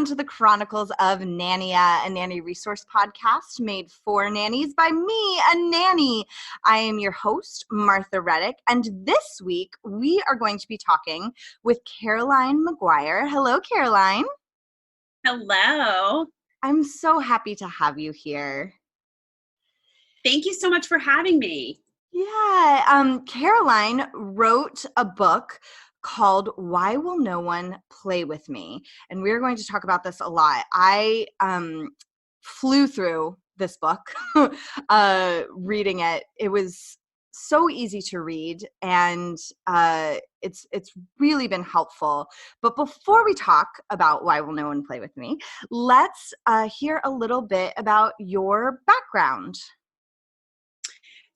Welcome to the Chronicles of Nania, a nanny resource podcast made for nannies by me, a nanny. I am your host, Martha Reddick, and this week we are going to be talking with Caroline Maguire. Hello, Caroline. Hello. I'm so happy to have you here. Thank you so much for having me. Yeah, Caroline wrote a book called Why Will No One Play With Me? And we're going to talk about this a lot. I flew through this book reading it. It was so easy to read, and it's really been helpful. But before we talk about Why Will No One Play With Me, let's hear a little bit about your background.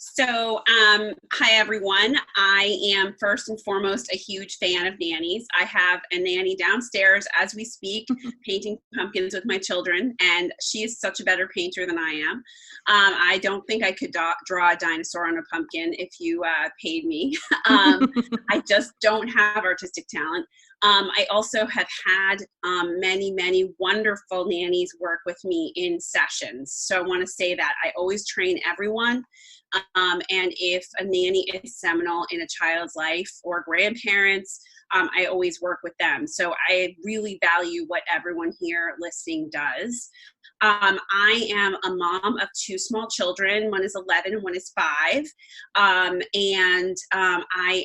So, hi everyone. I am first and foremost a huge fan of nannies. I have a nanny downstairs as we speak, painting pumpkins with my children, and she is such a better painter than I am. I don't think I could draw a dinosaur on a pumpkin if you paid me. I just don't have artistic talent. I also have had many wonderful nannies work with me in sessions. So I want to say that I always train everyone. And if a nanny is seminal in a child's life or grandparents, I always work with them. So I really value what everyone here listening does. I am a mom of two small children. One is 11 and one is 5. I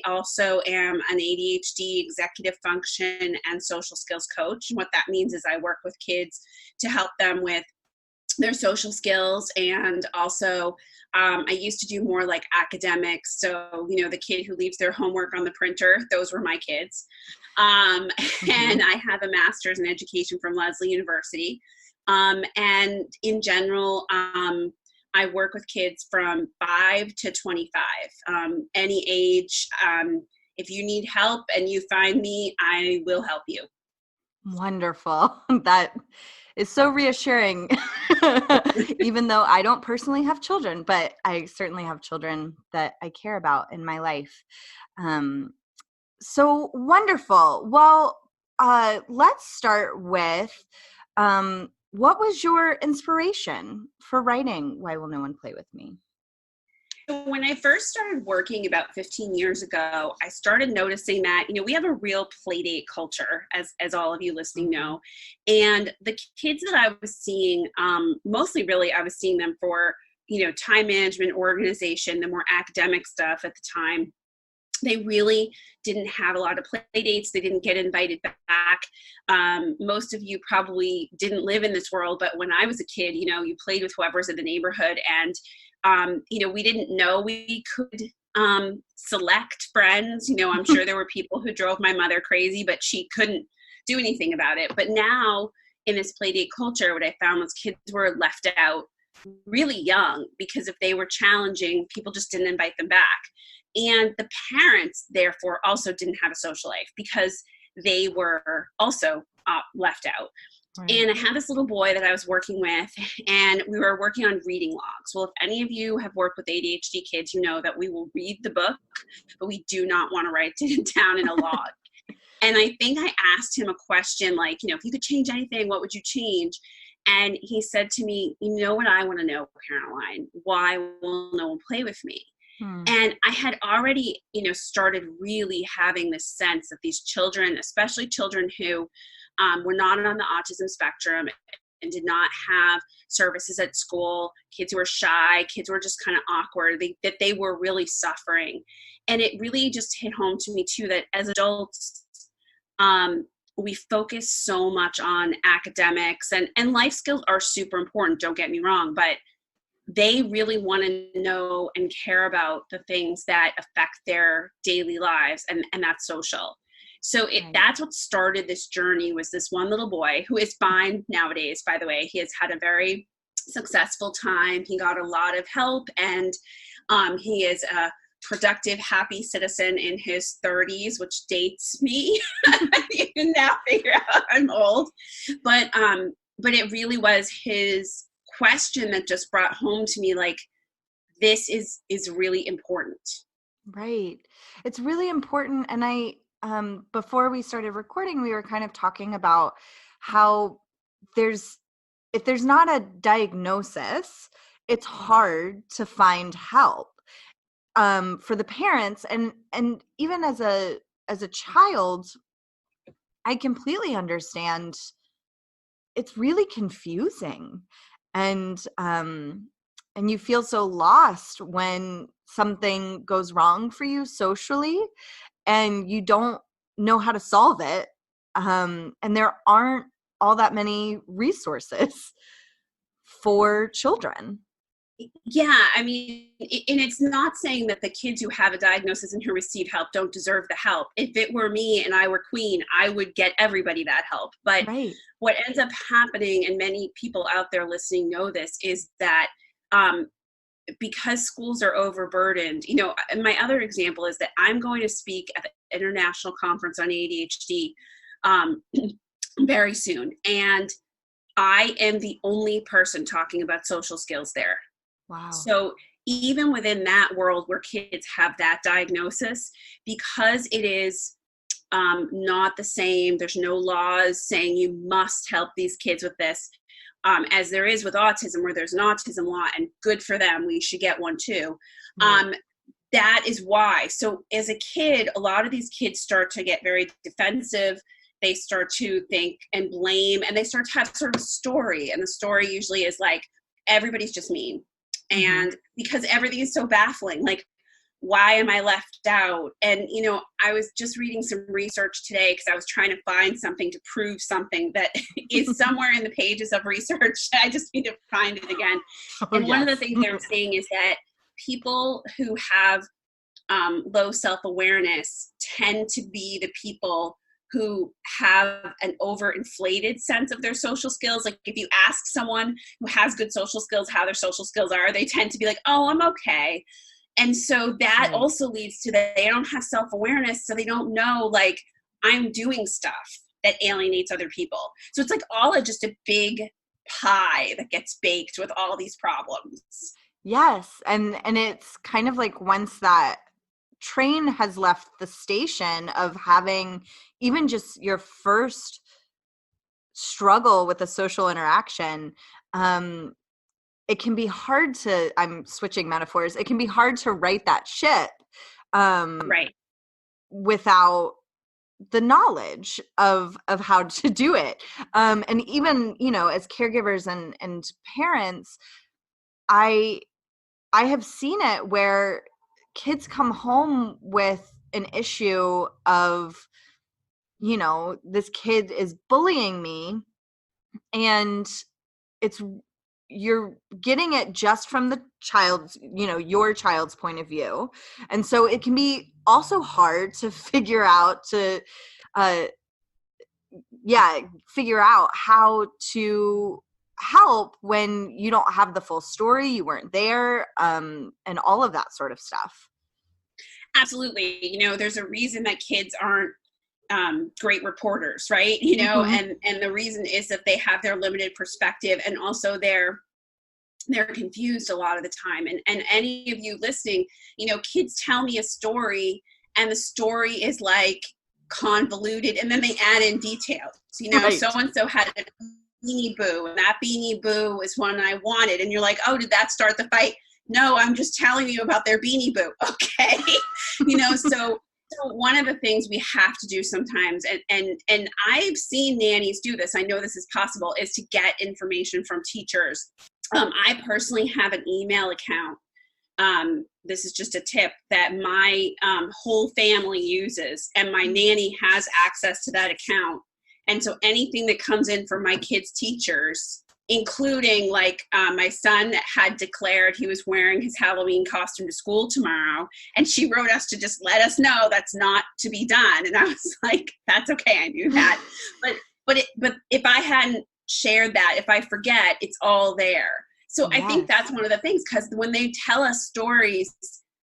also am an ADHD executive function and social skills coach. And what that means is I work with kids to help them with their social skills, and also I used to do more like academics. So, the kid who leaves their homework on the printer, those were my kids. And I have a master's in education from Lesley University. And in general, I work with kids from 5 to 25, any age. If you need help and you find me, I will help you. Wonderful. That is so reassuring, even though I don't personally have children, but I certainly have children that I care about in my life. So wonderful. Well, let's start with what was your inspiration for writing Why Will No One Play With Me? When I first started working about 15 years ago, I started noticing that, we have a real playdate culture, as all of you listening know. And the kids that I was seeing, mostly really I was seeing them for, time management, organization, the more academic stuff at the time. They really didn't have a lot of play dates. They didn't get invited back. Most of you probably didn't live in this world, but when I was a kid, you played with whoever's in the neighborhood, and we didn't know we could select friends. I'm sure there were people who drove my mother crazy, but she couldn't do anything about it. But now in this playdate culture, what I found was kids were left out really young because if they were challenging, people just didn't invite them back. And the parents, therefore, also didn't have a social life because they were also left out. Right. And I had this little boy that I was working with, and we were working on reading logs. Well, if any of you have worked with ADHD kids, you know that we will read the book, but we do not want to write it down in a log. And I think I asked him a question like, if you could change anything, what would you change? And he said to me, you know what I want to know, Caroline? Why will no one play with me? And I had already, started really having this sense that these children, especially children who were not on the autism spectrum and did not have services at school, kids who were shy, kids who were just kind of awkward, that they were really suffering. And it really just hit home to me too, that as adults, we focus so much on academics, and life skills are super important, don't get me wrong, but they really want to know and care about the things that affect their daily lives, and that's social. So that's what started this journey, was this one little boy who is fine nowadays, by the way. He has had a very successful time. He got a lot of help, and he is a productive, happy citizen in his 30s, which dates me. You can now figure out I'm old. But it really was his question that just brought home to me, like, this is really important. Right. It's really important. And I, before we started recording, we were kind of talking about how there's if there's not a diagnosis, it's hard to find help for the parents. And even as a child, I completely understand. It's really confusing, and and you feel so lost when something goes wrong for you socially and you don't know how to solve it. And there aren't all that many resources for children. Yeah, I mean, and it's not saying that the kids who have a diagnosis and who receive help don't deserve the help. If it were me and I were queen, I would get everybody that help. But Right. what ends up happening, and many people out there listening know this, is that um, because schools are overburdened, and my other example is that I'm going to speak at the International Conference on ADHD very soon. And I am the only person talking about social skills there. Wow. So even within that world where kids have that diagnosis, because it is not the same, there's no laws saying you must help these kids with this, as there is with autism, where there's an autism law, and good for them, we should get one too. Right. That is why. So as a kid, a lot of these kids start to get very defensive. They start to think and blame, and they start to have sort of a story. And the story usually is like, everybody's just mean. Mm-hmm. And because everything is so baffling, like, why am I left out? And, I was just reading some research today because I was trying to find something to prove something that is somewhere in the pages of research. I just need to find it again. Oh, And one of the yes. things they're saying is that people who have low self-awareness tend to be the people who have an overinflated sense of their social skills. Like if you ask someone who has good social skills how their social skills are, they tend to be like, oh, I'm okay. And so that Right. also leads to that they don't have self-awareness, so they don't know, like, I'm doing stuff that alienates other people. So it's like all of just a big pie that gets baked with all these problems. Yes. And it's kind of like once that train has left the station of having even just your first struggle with a social interaction, um, it can be hard to, I'm switching metaphors, it can be hard to right that ship um, Right. without the knowledge of how to do it. And even, as caregivers and parents, I I have seen it where kids come home with an issue of, this kid is bullying me, and it's you're getting it just from the child's, your child's point of view. And so it can be also hard to figure out uh yeah, figure out how to help when you don't have the full story, you weren't there, and all of that sort of stuff. Absolutely. There's a reason that kids aren't great reporters, right? Hmm. And the reason is that they have their limited perspective, and also they're confused a lot of the time. And any of you listening, kids tell me a story, and the story is like convoluted, and then they add in details. So Right. and so had a beanie boo, and that beanie boo is one I wanted, and you're like, oh, did that start the fight? No, I'm just telling you about their beanie boo. Okay. So one of the things we have to do sometimes, and I've seen nannies do this, I know this is possible, is to get information from teachers. I personally have an email account. This is just a tip that my whole family uses, and my nanny has access to that account. And so anything that comes in from my kids' teachers, including like my son had declared he was wearing his Halloween costume to school tomorrow, and she wrote us to just let us know that's not to be done. And I was like, that's okay, I knew that. But if I hadn't shared that, if I forget, it's all there. So I think Yes. that's one of the things, because when they tell us stories,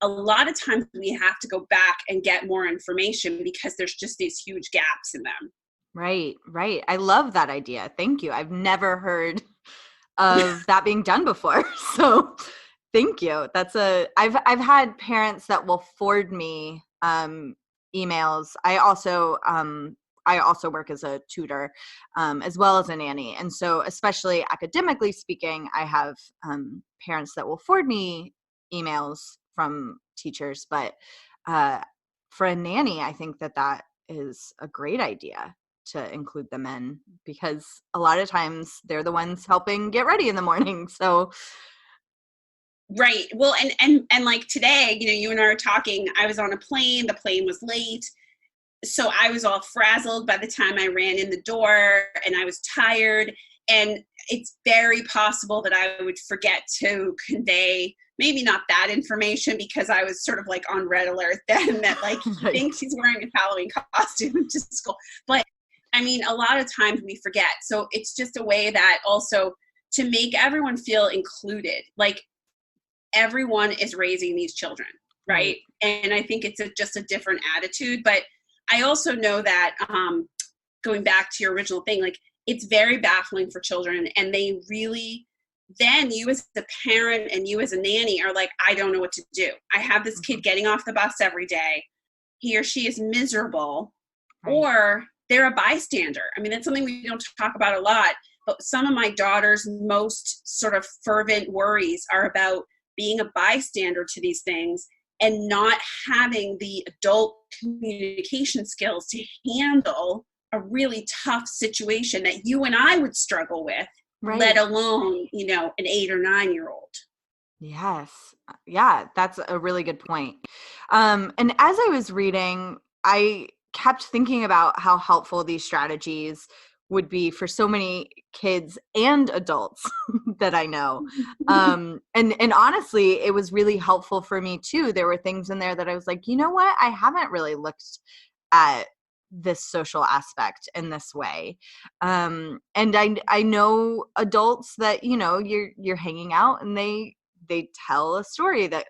a lot of times we have to go back and get more information because there's just these huge gaps in them. Right, right. I love that idea. Thank you. I've never heard of that being done before. So thank you. I've had parents that will forward me emails. I also I also work as a tutor, as well as a nanny. And so especially academically speaking, I have parents that will forward me emails from teachers, but for a nanny, I think that is a great idea to include them in, because a lot of times they're the ones helping get ready in the morning. So right. Well, and like today, you and I are talking, I was on a plane, the plane was late. So I was all frazzled by the time I ran in the door, and I was tired. And it's very possible that I would forget to convey maybe not that information, because I was sort of like on red alert then that like he right. thinks he's wearing a Halloween costume to school. But I mean, a lot of times we forget. So it's just a way that also to make everyone feel included, like everyone is raising these children, right? And I think it's just a different attitude. But I also know that going back to your original thing, like it's very baffling for children, and they really, then you as a parent and you as a nanny are like, I don't know what to do. I have this kid getting off the bus every day. He or she is miserable, Right. or they're a bystander. I mean, that's something we don't talk about a lot, but some of my daughter's most sort of fervent worries are about being a bystander to these things and not having the adult communication skills to handle a really tough situation that you and I would struggle with, Right. let alone, an 8 or 9-year-old. Yes. Yeah, that's a really good point. And as I was reading, I kept thinking about how helpful these strategies would be for so many kids and adults that I know. And honestly, it was really helpful for me too. There were things in there that I was like, you know what? I haven't really looked at this social aspect in this way. And I know adults that, you're hanging out and they tell a story that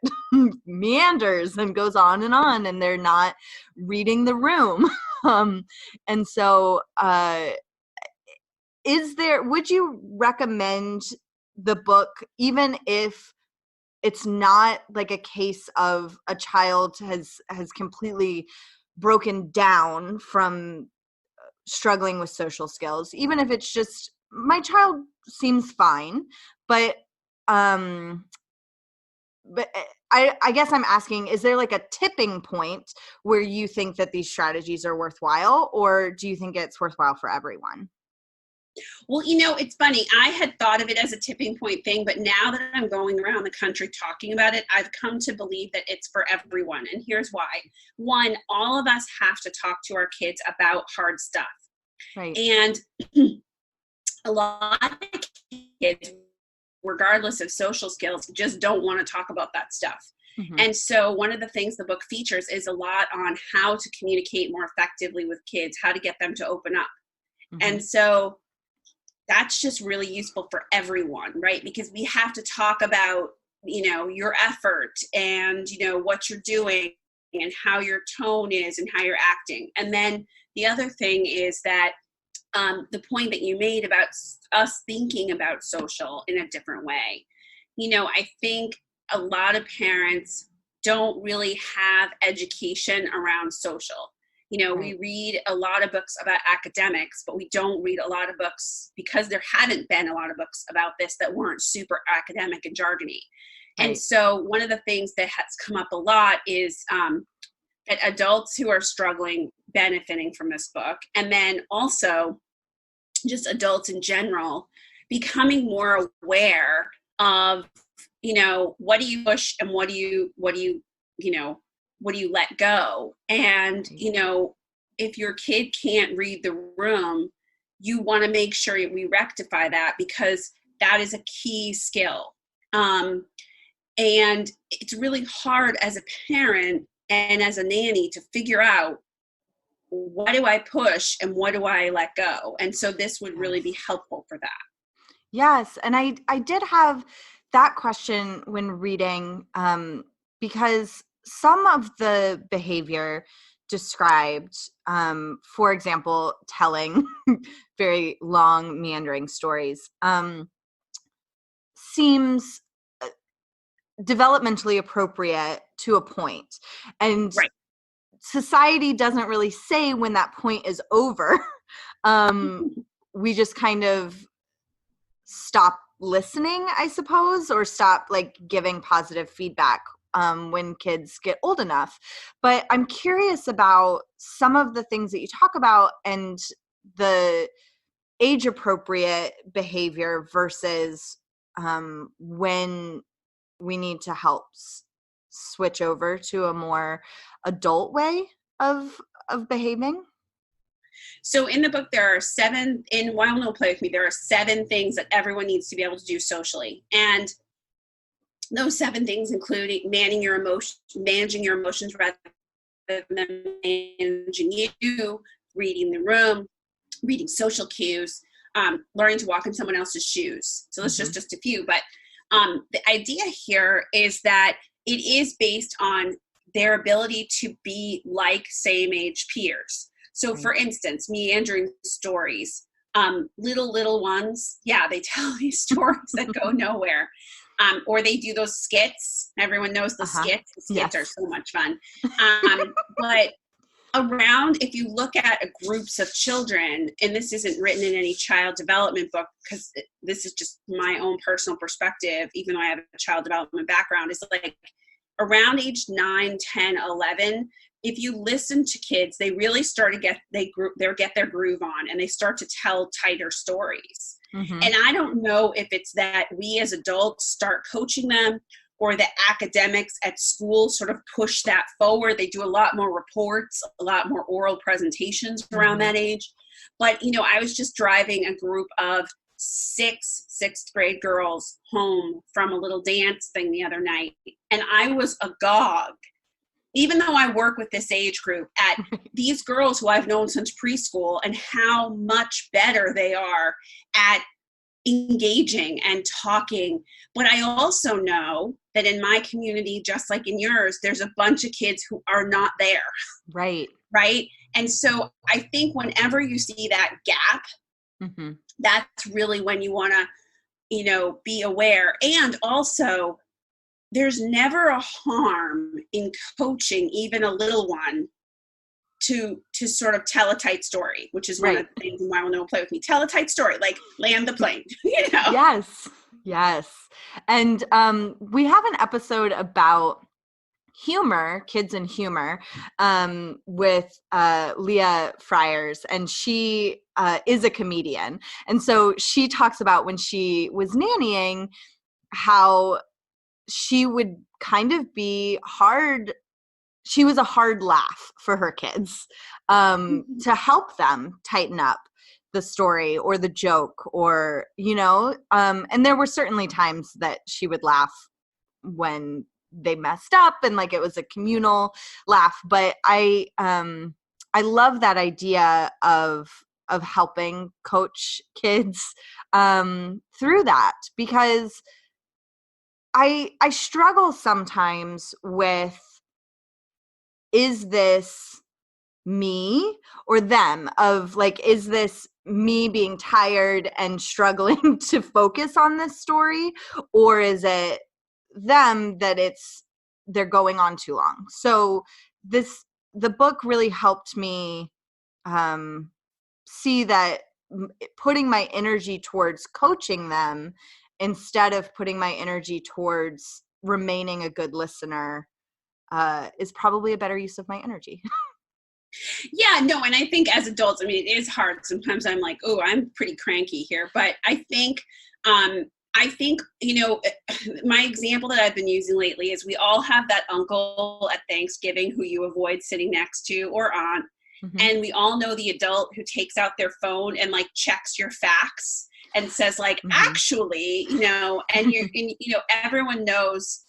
meanders and goes on, and they're not reading the room. And so would you recommend the book, even if it's not like a case of a child has completely broken down from struggling with social skills, even if it's just my child seems fine, but but I guess I'm asking, is there like a tipping point where you think that these strategies are worthwhile, or do you think it's worthwhile for everyone? Well, it's funny. I had thought of it as a tipping point thing, but now that I'm going around the country talking about it, I've come to believe that it's for everyone. And here's why. One, all of us have to talk to our kids about hard stuff. Right. And a lot of kids, regardless of social skills, just don't want to talk about that stuff. Mm-hmm. And so one of the things the book features is a lot on how to communicate more effectively with kids, how to get them to open up. Mm-hmm. And so that's just really useful for everyone, right? Because we have to talk about, your effort and, what you're doing and how your tone is and how you're acting. And then the other thing is that the point that you made about us thinking about social in a different way. I think a lot of parents don't really have education around social. Right. We read a lot of books about academics, but we don't read a lot of books because there haven't been a lot of books about this that weren't super academic and jargony. Right. And so one of the things that has come up a lot is that adults who are struggling benefiting from this book, and then also just adults in general becoming more aware of, what do you push and what do you let go? And, if your kid can't read the room, you want to make sure we rectify that, because that is a key skill. And it's really hard as a parent and as a nanny to figure out, what do I push and what do I let go? And so this would really be helpful for that. Yes. And I did have that question when reading, because some of the behavior described, for example, telling very long, meandering stories, seems developmentally appropriate to a point. And right. society doesn't really say when that point is over. We just kind of stop listening, I suppose, or stop like giving positive feedback when kids get old enough. But I'm curious about some of the things that you talk about and the age appropriate behavior versus when we need to help switch over to a more adult way of behaving. So in the book, there are 7, in Why Will No One Play With Me, there are 7 things that everyone needs to be able to do socially. And those 7 things include managing your emotions rather than managing you, reading the room, reading social cues, learning to walk in someone else's shoes. So that's just a few. But the idea here is that it is based on their ability to be like same age peers. So for instance, meandering stories, little ones, yeah, they tell these stories that go nowhere. Or they do those skits. Everyone knows the skits. The skits are so much fun. But around, if you look at groups of children, and this isn't written in any child development book because this is just my own personal perspective, even though I have a child development background, is like around age 9, 10, 11, if you listen to kids, they really start to get their groove on, and they start to tell tighter stories. And I don't know if it's that we as adults start coaching them or the academics at school sort of push that forward. They do a lot more reports, a lot more oral presentations around that age. But, I was just driving a group of 6 sixth grade girls home from a little dance thing the other night, and I was agog, even though I work with this age group, at these girls who I've known since preschool and how much better they are at engaging and talking. But I also know that in my community, just like in yours, there's a bunch of kids who are not there. Right. Right. And so I think whenever you see that gap, that's really when you want to, be aware. And also, there's never a harm in coaching even a little one to sort of tell a tight story, which is one of the things in Why Will No One Play With Me. Tell a tight story, like land the plane, Yes. And we have an episode about humor, kids and humor, with Leah Friars, and she is a comedian. And so she talks about when she was nannying, how she would kind of be hard. She was a hard laugh for her kids, to help them tighten up the story or the joke, or, and there were certainly times that she would laugh when they messed up and like it was a communal laugh. But I love that idea of helping coach kids through that, because I struggle sometimes with, is this me or them? Of like, is this me being tired and struggling to focus on this story, or is it them that they're going on too long? So the book really helped me see that putting my energy towards coaching them instead of putting my energy towards remaining a good listener is probably a better use of my energy. Yeah, no, and I think as adults, it is hard. Sometimes I'm like, oh, I'm pretty cranky here. But I think, my example that I've been using lately is we all have that uncle at Thanksgiving who you avoid sitting next to, or aunt. And we all know the adult who takes out their phone and like checks your facts and says like, actually, and everyone knows,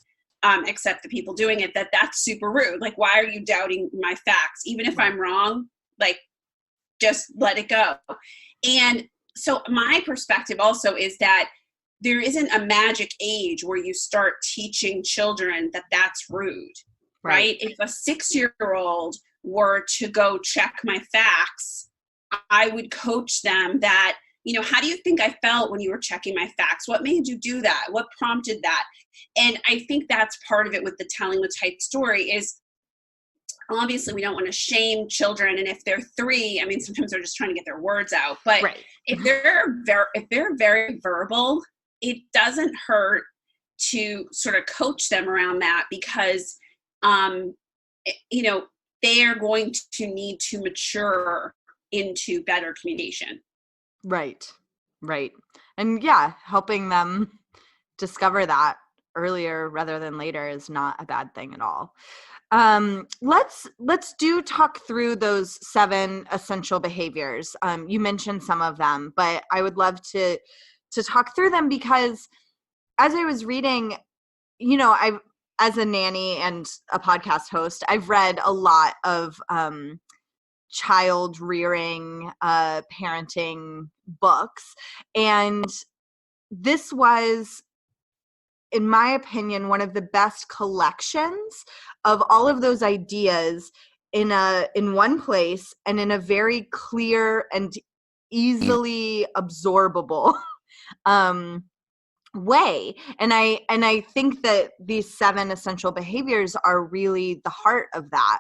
except the people doing it, that's super rude. Like, why are you doubting my facts? Even if I'm wrong, like, just let it go. And so my perspective also is that there isn't a magic age where you start teaching children that that's rude, right? If a 6-year-old were to go check my facts, I would coach them that, how do you think I felt when you were checking my facts? What made you do that? What prompted that? And I think that's part of it with the telling the tight story is obviously we don't want to shame children, and if they're 3, I mean, sometimes they're just trying to get their words out, but Right. if they're very verbal, it doesn't hurt to sort of coach them around that, because you know, they are going to need to mature into better communication. Right. Right. And yeah, helping them discover that earlier rather than later is not a bad thing at all. Let's talk through those 7 essential behaviors. You mentioned some of them, but I would love to talk through them, because as I was reading, I've, as a nanny and a podcast host, I've read a lot of child rearing, parenting books, and this was, in my opinion, one of the best collections of all of those ideas in one place and in a very clear and easily absorbable way. And I think that these 7 essential behaviors are really the heart of that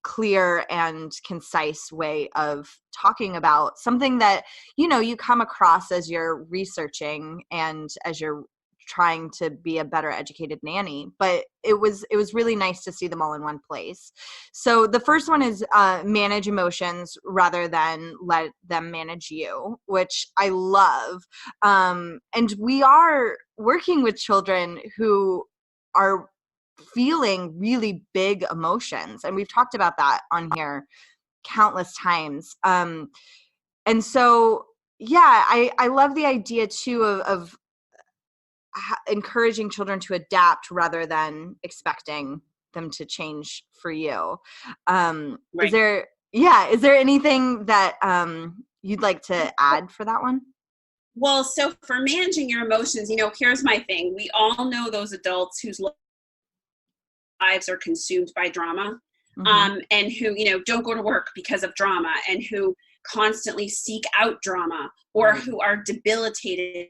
clear and concise way of talking about something that, you come across as you're researching and as you're trying to be a better educated nanny. But it was really nice to see them all in one place. So the first one is manage emotions rather than let them manage you, which I love. And we are working with children who are feeling really big emotions, and we've talked about that on here countless times. And so yeah, I love the idea too of encouraging children to adapt rather than expecting them to change for you. Right. Is there anything that you'd like to add for that one? Well, so for managing your emotions, here's my thing. We all know those adults whose lives are consumed by drama, and who, don't go to work because of drama, and who constantly seek out drama, or who are debilitated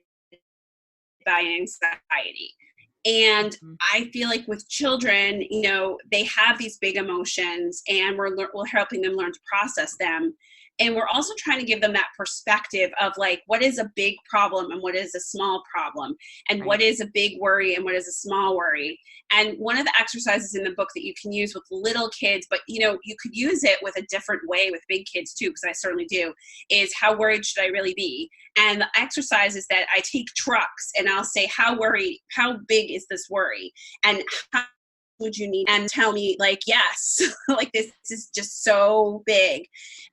by anxiety. And I feel like with children, they have these big emotions, and we're helping them learn to process them. And we're also trying to give them that perspective of like, what is a big problem and what is a small problem, and what is a big worry and what is a small worry. And one of the exercises in the book that you can use with little kids, but you could use it with a different way with big kids too, because I certainly do, is how worried should I really be? And the exercise is that I take trucks and I'll say, how big is this worry? And how would you need? And tell me like, yes, like this is just so big.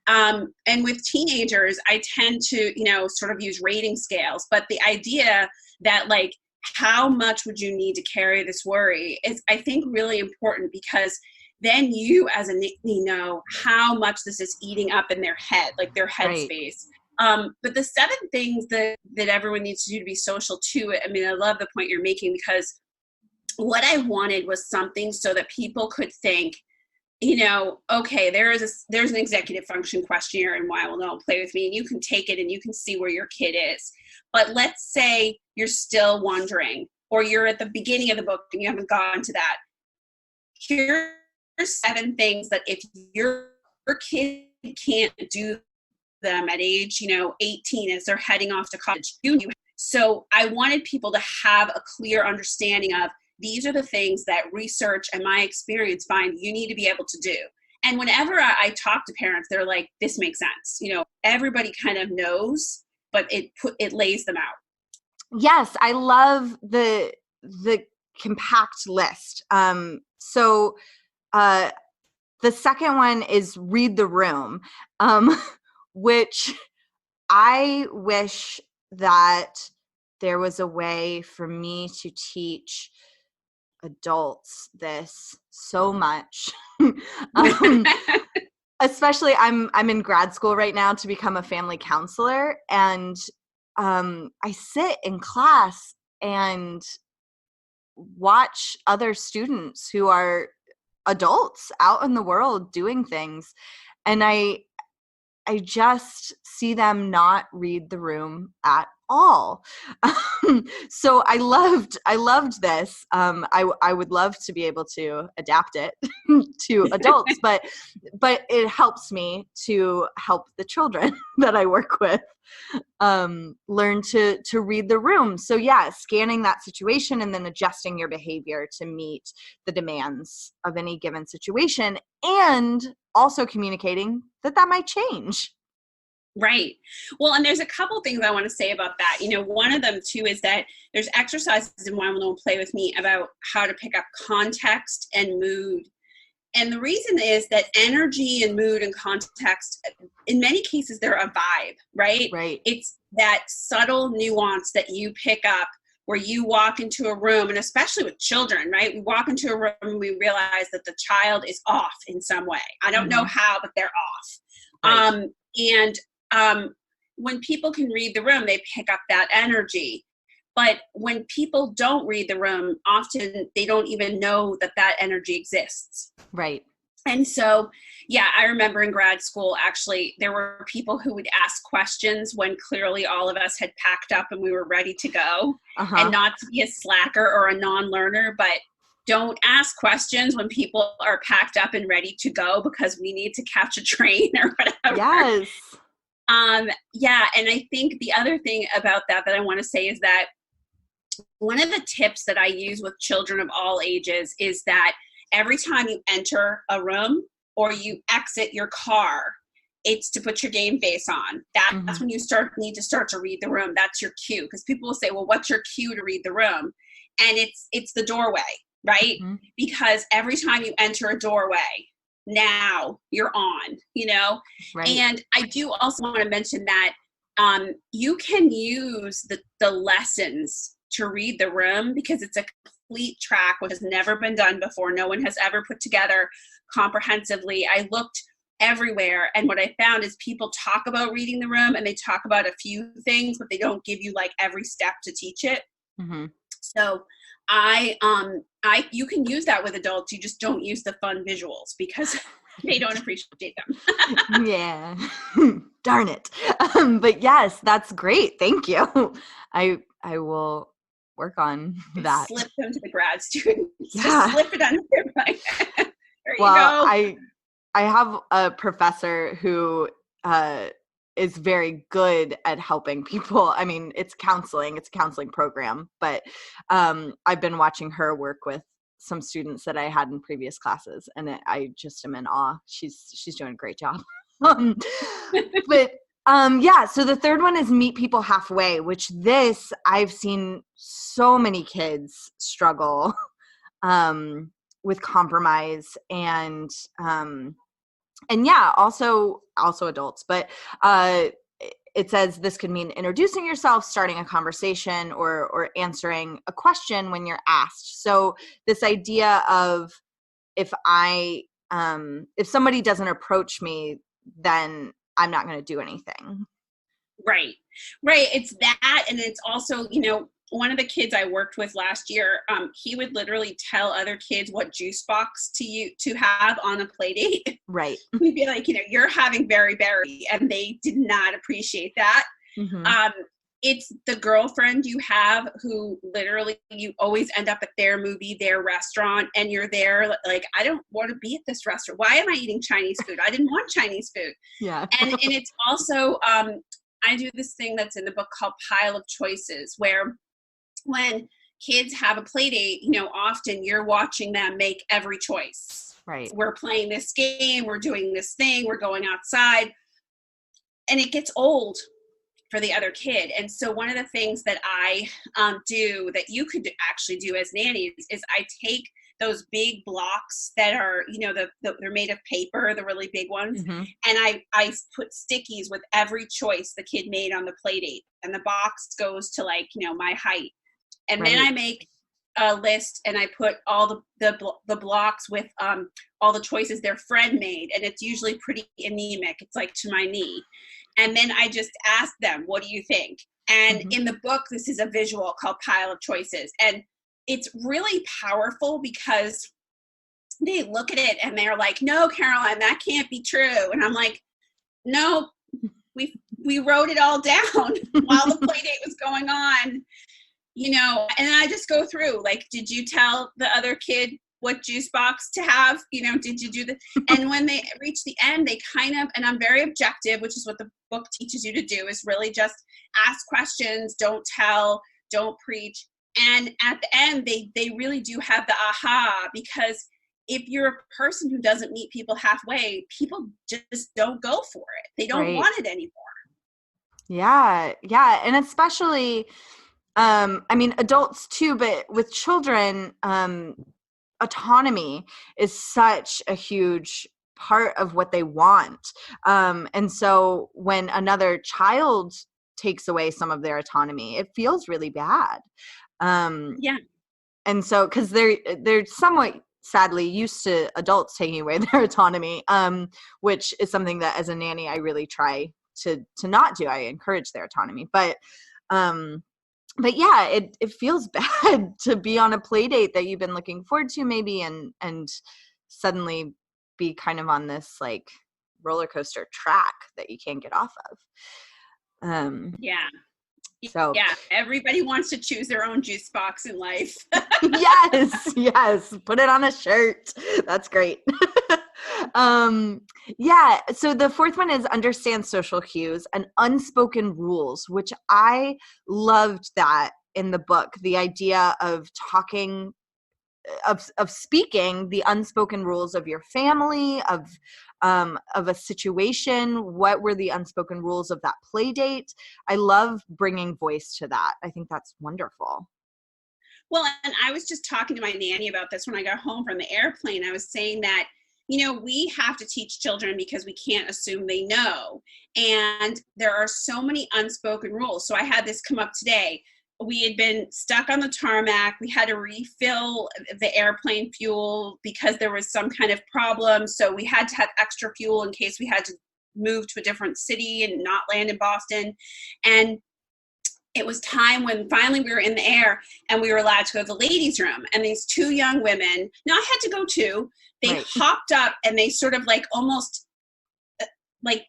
And with teenagers, I tend to, sort of use rating scales, but the idea that like, how much would you need to carry this worry is, I think, really important, because then you as a nanny know how much this is eating up in their head, like their headspace. But the 7 things that everyone needs to do to be social too, I mean, I love the point you're making, because what I wanted was something so that people could think, okay, there's an executive function questionnaire and Why Will No One Play With Me, and you can take it and you can see where your kid is. But let's say you're still wondering, or you're at the beginning of the book and you haven't gotten to that. Here's 7 things that if your kid can't do them at age, 18, as they're heading off to college. So I wanted people to have a clear understanding of, these are the things that research and my experience find you need to be able to do. And whenever I talk to parents, they're like, this makes sense. Everybody kind of knows, but it lays them out. Yes, I love the compact list. So the second one is read the room, which I wish that there was a way for me to teach adults this so much. Especially I'm in grad school right now to become a family counselor, and I sit in class and watch other students who are adults out in the world doing things, and I just see them not read the room at all. So I loved this. I would love to be able to adapt it to adults, but it helps me to help the children that I work with learn to read the room. So yeah, scanning that situation and then adjusting your behavior to meet the demands of any given situation, and also communicating that might change. Right. Well, and there's a couple things I want to say about that. One of them too is that there's exercises in Why Will No One Play With Me about how to pick up context and mood. And the reason is that energy and mood and context, in many cases, they're a vibe, right? Right. It's that subtle nuance that you pick up where you walk into a room, and especially with children, right? We walk into a room and we realize that the child is off in some way. I don't know how, but they're off. Right. When people can read the room, they pick up that energy. But when people don't read the room, often they don't even know that energy exists. Right. And so, yeah, I remember in grad school, actually, there were people who would ask questions when clearly all of us had packed up and we were ready to go. And not to be a slacker or a non-learner, but don't ask questions when people are packed up and ready to go because we need to catch a train or whatever. Yes. Yeah, and I think the other thing about that I want to say is that one of the tips that I use with children of all ages is that every time you enter a room or you exit your car, it's to put your game face on. That's when you need to start to read the room. That's your cue. Because people will say, well, what's your cue to read the room? And it's the doorway, right? Because every time you enter a doorway, now you're on, Right. And I do also want to mention that you can use the lessons to read the room because it's a complete track, which has never been done before. No one has ever put together comprehensively. I looked everywhere, and what I found is people talk about reading the room and they talk about a few things, but they don't give you like every step to teach it. So you can use that with adults. You just don't use the fun visuals because they don't appreciate them. Yeah. Darn it. But yes, that's great. Thank you. I will work on that. Slip them to the grad students. Yeah. Just slip it under their mind. There you go. I have a professor who is very good at helping people. I mean, it's a counseling program, but I've been watching her work with some students that I had in previous classes, and I just am in awe. She's doing a great job. But yeah, so the third one is meet people halfway, which this I've seen so many kids struggle with compromise and yeah, also adults. But it says this could mean introducing yourself, starting a conversation, or answering a question when you're asked. So this idea of if somebody doesn't approach me, then I'm not going to do anything. Right. It's that. And it's also, one of the kids I worked with last year, he would literally tell other kids what juice box to have on a play date. Right. He'd be like, you're having berry, and they did not appreciate that. It's the girlfriend you have who literally you always end up at their movie, their restaurant, and you're there like, I don't want to be at this restaurant. Why am I eating Chinese food? I didn't want Chinese food. Yeah. And it's also, I do this thing that's in the book called Pile of Choices, where when kids have a play date, often you're watching them make every choice. Right. We're playing this game, we're doing this thing, we're going outside, and it gets old for the other kid. And so one of the things that I do that you could actually do as nannies is I take those big blocks that are, they're made of paper, the really big ones. And I put stickies with every choice the kid made on the play date. And the box goes to my height. And then I make a list and I put all the blocks with all the choices their friend made. And it's usually pretty anemic. It's like to my knee. And then I just ask them, what do you think? And in the book, this is a visual called Pile of Choices. And it's really powerful because they look at it and they're like, no, Caroline, that can't be true. And I'm like, no, we wrote it all down while the play date was going on, you know, and then I just go through, like, did you tell the other kid what juice box to have? You know, did you do the, and when they reach the end, they kind of, and I'm very objective, which is what the book teaches you to do, is really just ask questions, don't tell, don't preach. And at the end, they really do have the aha, because if you're a person who doesn't meet people halfway, people just don't go for it. They don't Right. want it anymore. Yeah. Yeah. And especially, I mean, adults too, but with children, autonomy is such a huge part of what they want. And so when another child takes away some of their autonomy, it feels really bad. Yeah. And so, because they're somewhat sadly used to adults taking away their autonomy, which is something that as a nanny I really try to not do. I encourage their autonomy, but yeah, it feels bad to be on a play date that you've been looking forward to maybe, and suddenly be kind of on this like roller coaster track that you can't get off of. Yeah. So yeah, everybody wants to choose their own juice box in life. yes, put it on a shirt. That's great. Yeah, so the fourth one is understand social cues and unspoken rules, which I loved that in the book, the idea of talking, of speaking the unspoken rules of your family, of a situation. What were the unspoken rules of that play date? I love bringing voice to that. I think that's wonderful. Well, and I was just talking to my nanny about this when I got home from the airplane. I was saying that, you know, we have to teach children because we can't assume they know. And there are so many unspoken rules. So I had this come up today. We had been stuck on the tarmac. We had to refill the airplane fuel because there was some kind of problem. So we had to have extra fuel in case we had to move to a different city and not land in Boston. And it was time when finally we were in the air and we were allowed to go to the ladies' room. And these two young women, no, I had to go too. They Right. hopped up and they sort of like almost like,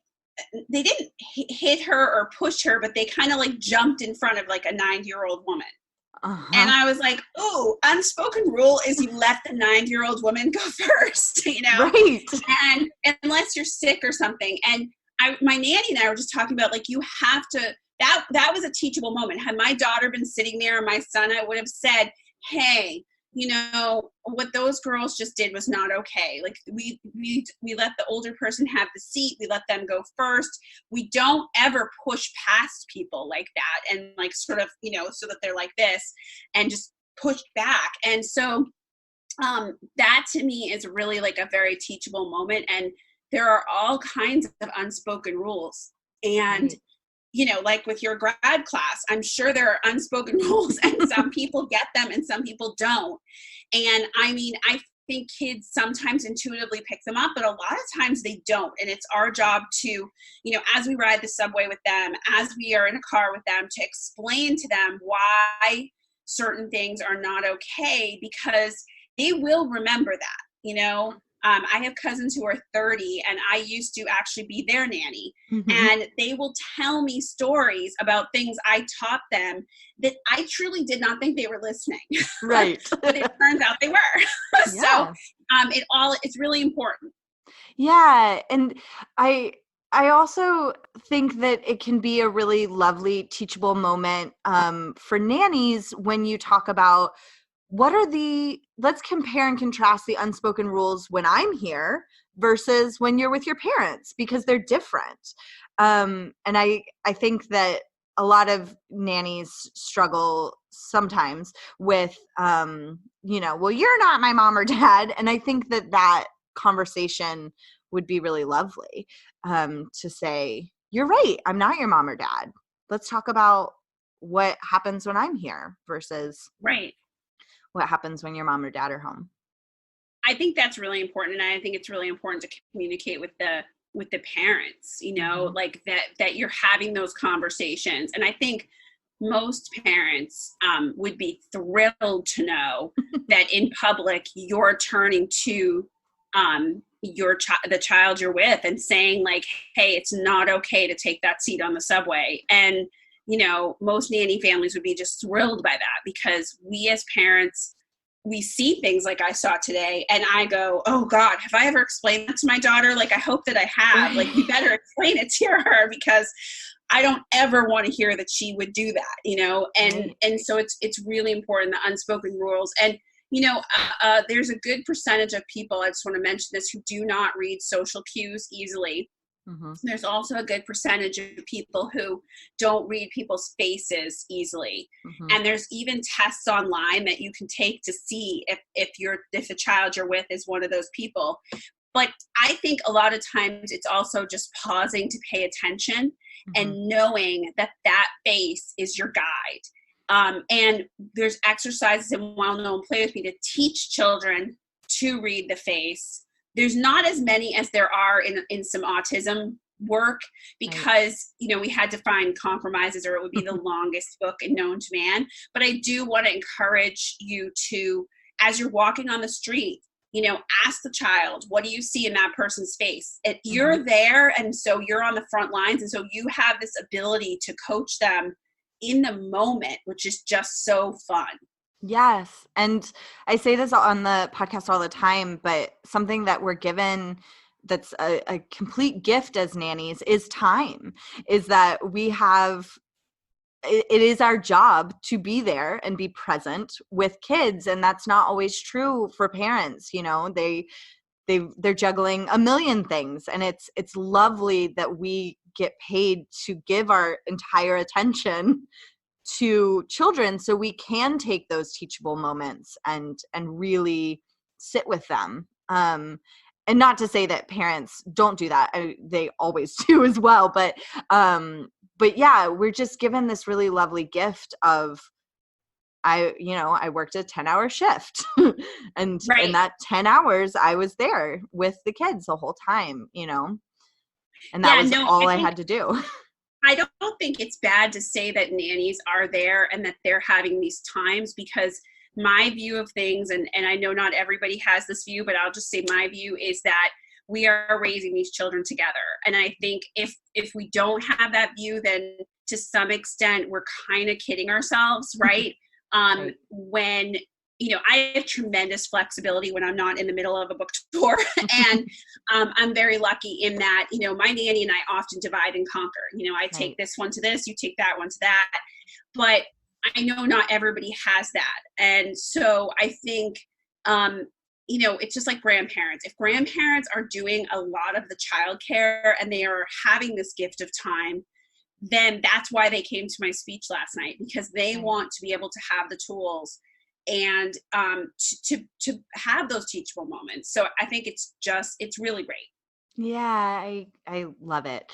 they didn't hit her or push her, but they kind of like jumped in front of like a 9-year-old woman. And Uh-huh. I was like, oh, unspoken rule is you let the 9-year-old woman go first, you know? Right. And unless you're sick or something. And my nanny and I were just talking about, like, you have to, that was a teachable moment. Had my daughter been sitting there or my son, I would have said, hey, you know, what those girls just did was not okay. Like, we let the older person have the seat. We let them go first. We don't ever push past people like that and like sort of, you know, so that they're like this and just pushed back. And so that to me is really like a very teachable moment. And there are all kinds of unspoken rules. And Right. you know, like with your grad class, I'm sure there are unspoken rules and some people get them and some people don't. And I mean, I think kids sometimes intuitively pick them up, but a lot of times they don't. And it's our job to, you know, as we ride the subway with them, as we are in a car with them, to explain to them why certain things are not okay, because they will remember that, you know. I have cousins who are 30 and I used to actually be their nanny, Mm-hmm. and they will tell me stories about things I taught them that I truly did not think they were listening, Right. but it turns out they were. So Yeah. it's really important. Yeah. And I also think that it can be a really lovely teachable moment for nannies when you talk about let's compare and contrast the unspoken rules when I'm here versus when you're with your parents, because they're different. And I think that a lot of nannies struggle sometimes with, well, you're not my mom or dad. And I think that conversation would be really lovely, to say, you're right, I'm not your mom or dad. Let's talk about what happens when I'm here versus Right. what happens when your mom or dad are home. I think that's really important, and I think it's really important to communicate with the parents, you know, Mm-hmm. like that you're having those conversations. And I think most parents would be thrilled to know that in public you're turning to the child you're with, and saying like, hey, it's not okay to take that seat on the subway. And most nanny families would be just thrilled by that, because we as parents, we see things like I saw today and I go, oh God, have I ever explained that to my daughter? Like, I hope that I have. Like, you better explain it to her, because I don't ever want to hear that she would do that, and so it's really important, the unspoken rules. And there's a good percentage of people, I just want to mention this, who do not read social cues easily. Mm-hmm. There's also a good percentage of people who don't read people's faces easily. Mm-hmm. And there's even tests online that you can take to see if the child you're with is one of those people. But I think a lot of times it's also just pausing to pay attention, mm-hmm. and knowing that face is your guide. And there's exercises in Well Know and Play With Me to teach children to read the face. There's not as many as there are in some autism work, because, we had to find compromises, or it would be the longest book known to man. But I do want to encourage you to, as you're walking on the street, ask the child, what do you see in that person's face? You're Mm-hmm. there, and so you're on the front lines, and so you have this ability to coach them in the moment, which is just so fun. Yes. And I say this on the podcast all the time, but something that we're given that's a complete gift as nannies is time, is that we have, it is our job to be there and be present with kids. And that's not always true for parents. They're juggling a million things, and it's lovely that we get paid to give our entire attention to children, so we can take those teachable moments and really sit with them. And not to say that parents don't do that. They always do as well. But yeah, we're just given this really lovely gift of, I worked a 10-hour shift and Right. in that 10 hours, I was there with the kids the whole time, and that was all I had to do. I don't think it's bad to say that nannies are there and that they're having these times, because my view of things, and I know not everybody has this view, but I'll just say my view is that we are raising these children together. And I think if we don't have that view, then to some extent we're kind of kidding ourselves, right? Right. When I have tremendous flexibility when I'm not in the middle of a bookstore. And I'm very lucky in that, my nanny and I often divide and conquer. I take this one to this, you take that one to that. But I know not everybody has that. And so I think, it's just like grandparents. If grandparents are doing a lot of the childcare and they are having this gift of time, then that's why they came to my speech last night, because they want to be able to have the tools and to have those teachable moments. So I think it's really great. Yeah, I love it.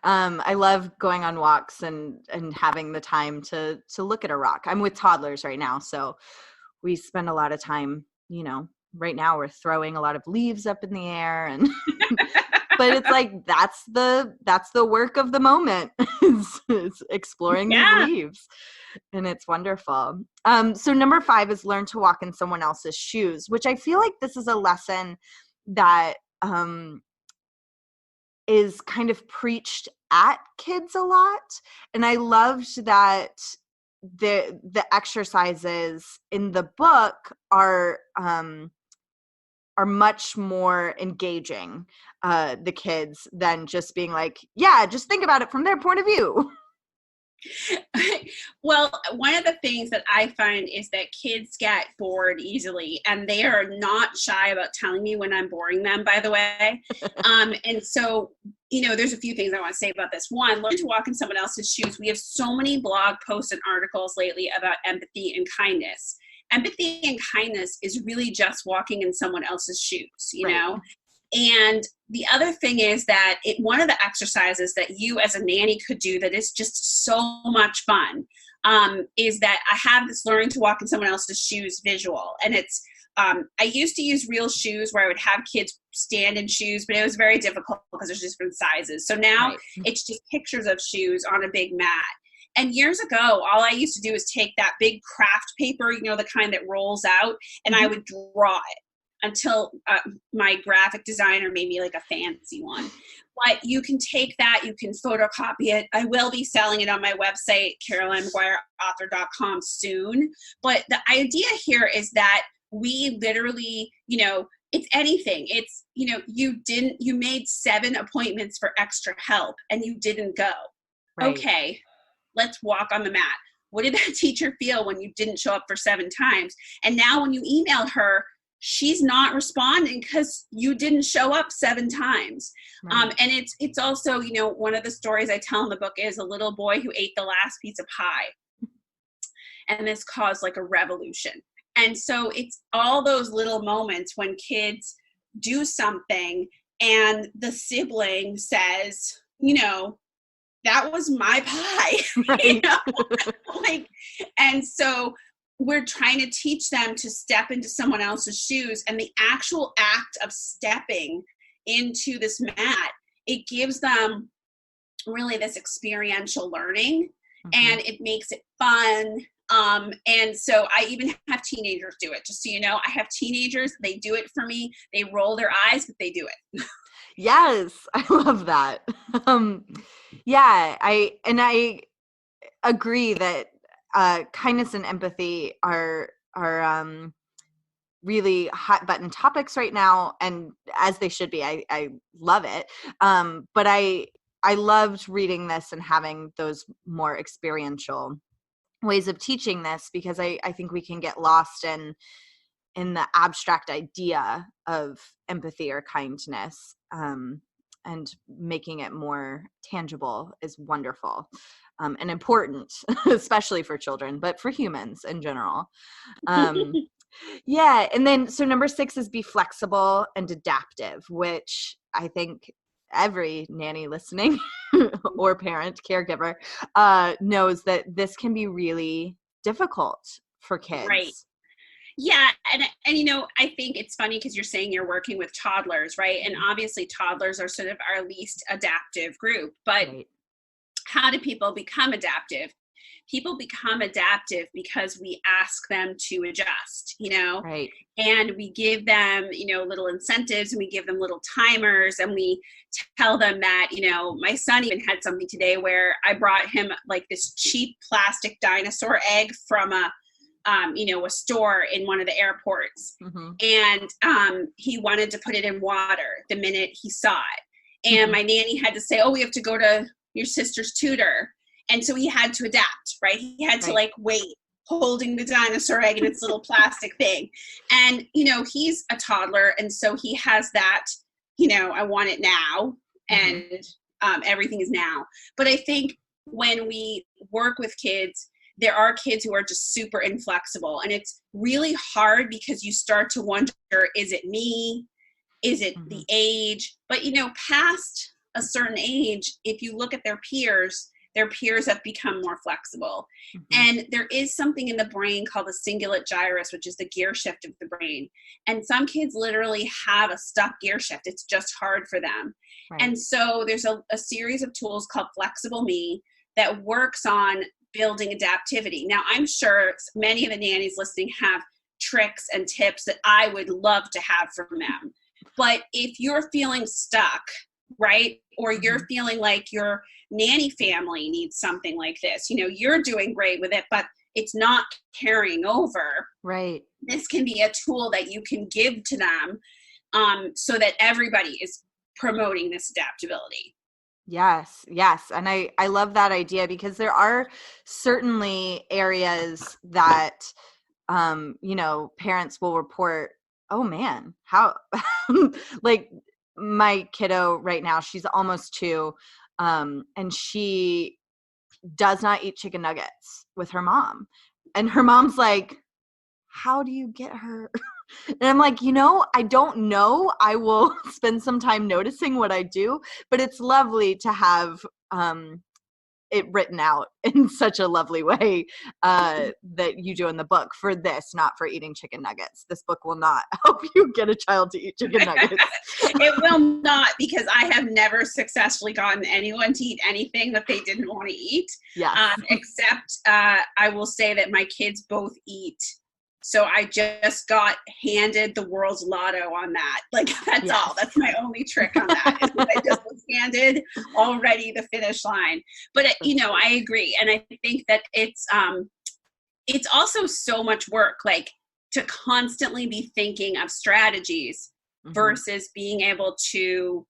I love going on walks and having the time to look at a rock. I'm with toddlers right now, so we spend a lot of time, right now we're throwing a lot of leaves up in the air, and but it's like that's the work of the moment is exploring these leaves, and it's wonderful. So number 5 is learn to walk in someone else's shoes, which I feel like this is a lesson that is kind of preached at kids a lot. And I loved that the exercises in the book are much more engaging the kids than just being like, yeah, just think about it from their point of view. Well, one of the things that I find is that kids get bored easily, and they are not shy about telling me when I'm boring them, by the way. And so, there's a few things I want to say about this. One, learn to walk in someone else's shoes. We have so many blog posts and articles lately about empathy and kindness. Empathy and kindness is really just walking in someone else's shoes, you know? And the other thing is that one of the exercises that you as a nanny could do that is just so much fun is that I have this learning to walk in someone else's shoes visual. And it's, I used to use real shoes where I would have kids stand in shoes, but it was very difficult because there's different sizes. So now it's just pictures of shoes on a big mat. And years ago, all I used to do is take that big craft paper, the kind that rolls out, and I would draw it. until my graphic designer made me like a fancy one. But you can take that, you can photocopy it. I will be selling it on my website, CarolineMaguireAuthor.com soon. But the idea here is that we literally, it's anything. It's, you made 7 appointments for extra help and you didn't go. Right. Okay, let's walk on the mat. What did that teacher feel when you didn't show up for 7 times? And now when you email her, she's not responding because you didn't show up 7 times. Right. And it's also, one of the stories I tell in the book is a little boy who ate the last piece of pie. And this caused like a revolution. And so it's all those little moments when kids do something and the sibling says, that was my pie. Right. And so we're trying to teach them to step into someone else's shoes, and the actual act of stepping into this mat, it gives them really this experiential learning, and it makes it fun. And so I even have teenagers do it. Just so you know, I have teenagers, they do it for me. They roll their eyes, but they do it. Yes, I love that. Yeah, I agree that kindness and empathy are really hot button topics right now, and as they should be. I love it. But I loved reading this and having those more experiential ways of teaching this, because I think we can get lost in the abstract idea of empathy or kindness, and making it more tangible is wonderful, and important, especially for children, but for humans in general. Yeah. And then, so number 6 is be flexible and adaptive, which I think every nanny listening or parent, caregiver, knows that this can be really difficult for kids. Right. Yeah. And I think it's funny because you're saying you're working with toddlers, right? And obviously toddlers are sort of our least adaptive group, but Right. How do people become adaptive? People become adaptive because we ask them to adjust, Right. and we give them, little incentives, and we give them little timers, and we tell them that, my son even had something today where I brought him like this cheap plastic dinosaur egg from a store in one of the airports. And he wanted to put it in water the minute he saw it. And my nanny had to say, oh, we have to go to your sister's tutor. And so he had to adapt, right? He had to like wait, holding the dinosaur egg in its little plastic thing. And, he's a toddler. And so he has that, I want it now. And everything is now. But I think when we work with kids, there are kids who are just super inflexible. And it's really hard because you start to wonder, is it me? Is it the age? But, past a certain age, if you look at their peers have become more flexible. And there is something in the brain called the cingulate gyrus, which is the gear shift of the brain. And some kids literally have a stuck gear shift. It's just hard for them. Right. And so there's a series of tools called Flexible Me that works on building adaptivity. Now, I'm sure many of the nannies listening have tricks and tips that I would love to have from them. But if you're feeling stuck, right, or you're feeling like your nanny family needs something like this, you're doing great with it, but it's not carrying over. Right. This can be a tool that you can give to them, so that everybody is promoting this adaptability. Yes. And I love that idea, because there are certainly areas that, parents will report, oh man, how, like my kiddo right now, she's almost 2, and she does not eat chicken nuggets with her mom. And her mom's like, how do you get her? And I'm like, I don't know. I will spend some time noticing what I do, but it's lovely to have it written out in such a lovely way that you do in the book for this, not for eating chicken nuggets. This book will not help you get a child to eat chicken nuggets. It will not, because I have never successfully gotten anyone to eat anything that they didn't want to eat. Yes. Except I will say that my kids both eat So I just got handed the world's lotto on that. Like, that's all. That's my only trick on that, is that I just was handed already the finish line. But, I agree. And I think that it's also so much work, like, to constantly be thinking of strategies versus being able to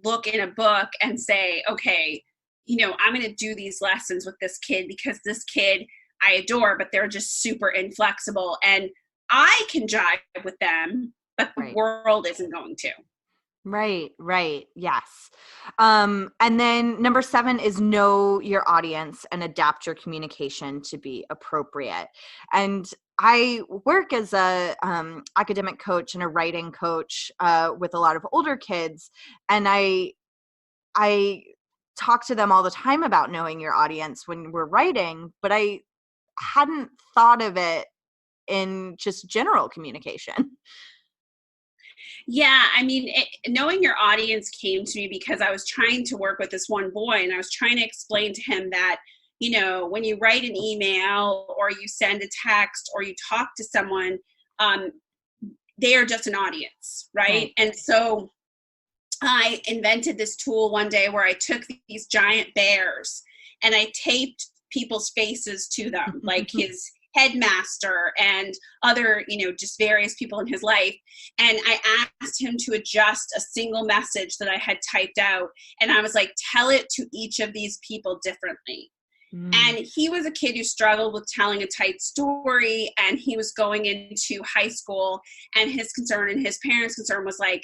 look in a book and say, okay, I'm going to do these lessons with this kid because this kid I adore, but they're just super inflexible, and I can jive with them, but the world isn't going to. Right. Yes. And then number 7 is know your audience and adapt your communication to be appropriate. And I work as a academic coach and a writing coach with a lot of older kids, and I talk to them all the time about knowing your audience when we're writing, but I hadn't thought of it in just general communication. Yeah, I mean, knowing your audience came to me because I was trying to work with this one boy, and I was trying to explain to him that, when you write an email or you send a text or you talk to someone, they are just an audience, right? And so I invented this tool one day where I took these giant bears and I taped people's faces to them, like his headmaster and other, just various people in his life. And I asked him to adjust a single message that I had typed out. And I was like, tell it to each of these people differently. And he was a kid who struggled with telling a tight story, and he was going into high school, and his concern and his parents' concern was like,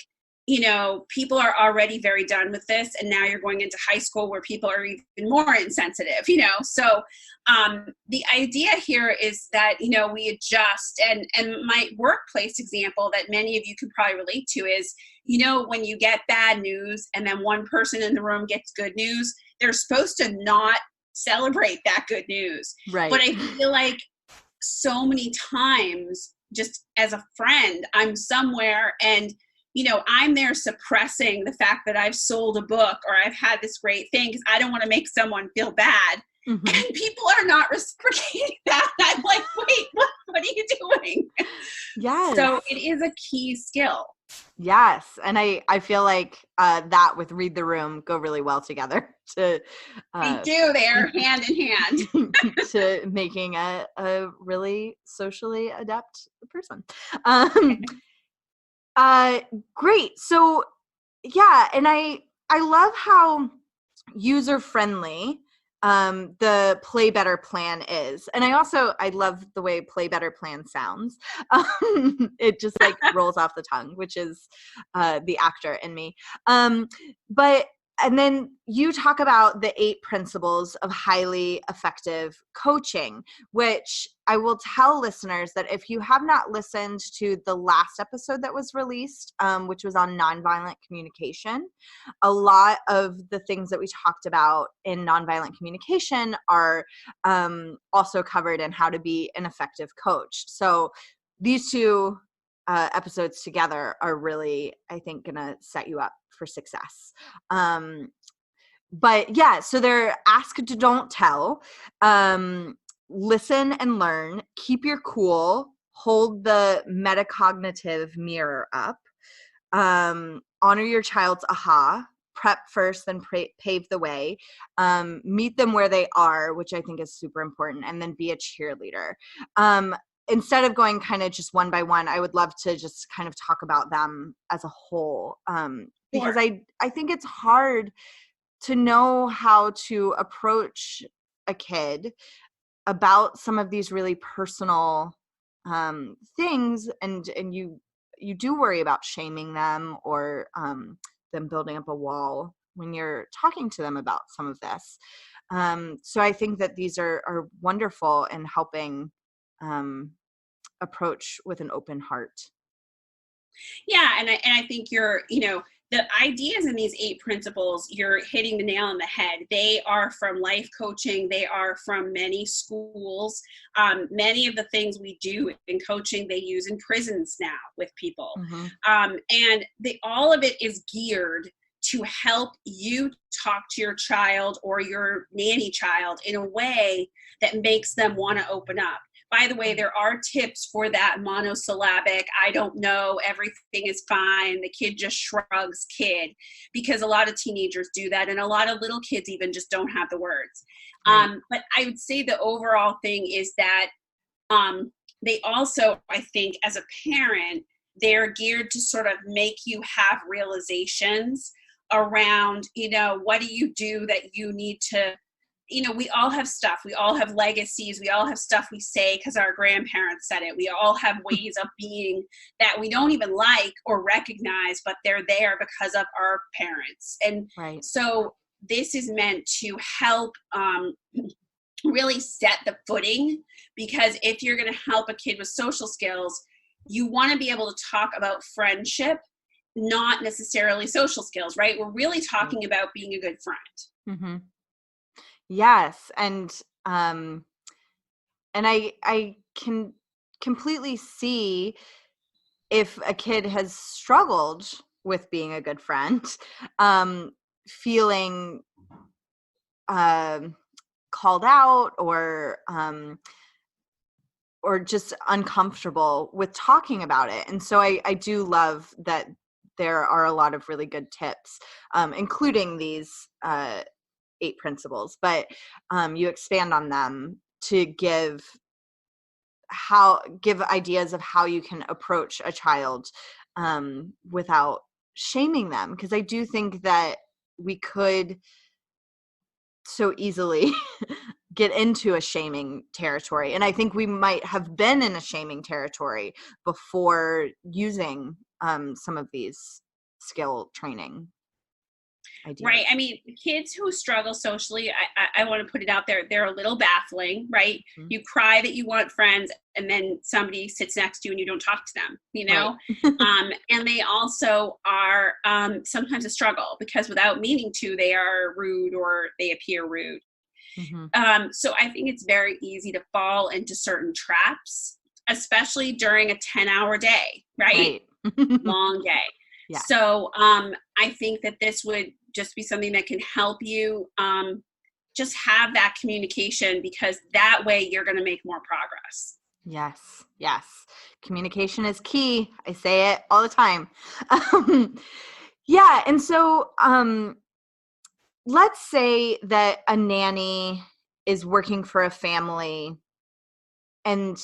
people are already very done with this, and now you're going into high school where people are even more insensitive, So the idea here is that, we adjust. And my workplace example that many of you could probably relate to is, when you get bad news and then one person in the room gets good news, they're supposed to not celebrate that good news. Right. But I feel like so many times, just as a friend, I'm somewhere and I'm there suppressing the fact that I've sold a book or I've had this great thing because I don't want to make someone feel bad. And people are not reciprocating that. I'm like, wait, what are you doing? Yes. So it is a key skill. Yes. And I feel like that with read the room go really well together. They do. They're hand in hand. To making a really socially adept person. Great. So yeah, and I love how user friendly the Play Better plan is. And I love the way Play Better plan sounds. It just like rolls off the tongue, which is the actor in me. And then you talk about the 8 principles of highly effective coaching, which I will tell listeners that if you have not listened to the last episode that was released, which was on nonviolent communication, a lot of the things that we talked about in nonviolent communication are also covered in how to be an effective coach. So these 2 episodes together are really, I think, going to set you up for success. But yeah, so they're ask to don't tell, listen and learn, keep your cool, hold the metacognitive mirror up, honor your child's aha, prep first, then pave the way, meet them where they are, which I think is super important, and then be a cheerleader. Instead of going kind of just one by one, I would love to just kind of talk about them as a whole, because I think it's hard to know how to approach a kid about some of these really personal things, and you do worry about shaming them or them building up a wall when you're talking to them about some of this. So I think that these are wonderful in helping approach with an open heart. Yeah, and I think the ideas in these 8 principles, you're hitting the nail on the head. They are from life coaching. They are from many schools. Many of the things we do in coaching, they use in prisons now with people. And all of it is geared to help you talk to your child or your nanny child in a way that makes them want to open up. by the way, there are tips for that monosyllabic, I don't know, everything is fine, the kid just shrugs kid, because a lot of teenagers do that, and a lot of little kids even just don't have the words. Right. But I would say the overall thing is that they also, I think, as a parent, they're geared to sort of make you have realizations around, what do you do that you need to, we all have stuff. We all have legacies. We all have stuff we say because our grandparents said it. We all have ways of being that we don't even like or recognize, but they're there because of our parents. And Right. so this is meant to help really set the footing, because if you're going to help a kid with social skills, you want to be able to talk about friendship, not necessarily social skills, right? We're really talking about being a good friend. Mm-hmm. Yes. And I can completely see if a kid has struggled with being a good friend, feeling called out or just uncomfortable with talking about it. And so I do love that there are a lot of really good tips, including these 8 principles, but you expand on them to give ideas of how you can approach a child without shaming them. Because I do think that we could so easily get into a shaming territory. And I think we might have been in a shaming territory before using some of these skill training ideas. Right. I mean, kids who struggle socially, I want to put it out there, they're a little baffling, right? Mm-hmm. You cry that you want friends, and then somebody sits next to you and you don't talk to them, Right. And they also are sometimes a struggle, because without meaning to, they are rude or they appear rude. Mm-hmm. So I think it's very easy to fall into certain traps, especially during a 10-hour day, right? Long day. Yeah. So I think that this would just be something that can help you just have that communication, because that way you're going to make more progress. Yes. Yes. Communication is key. I say it all the time. Yeah. And so let's say that a nanny is working for a family and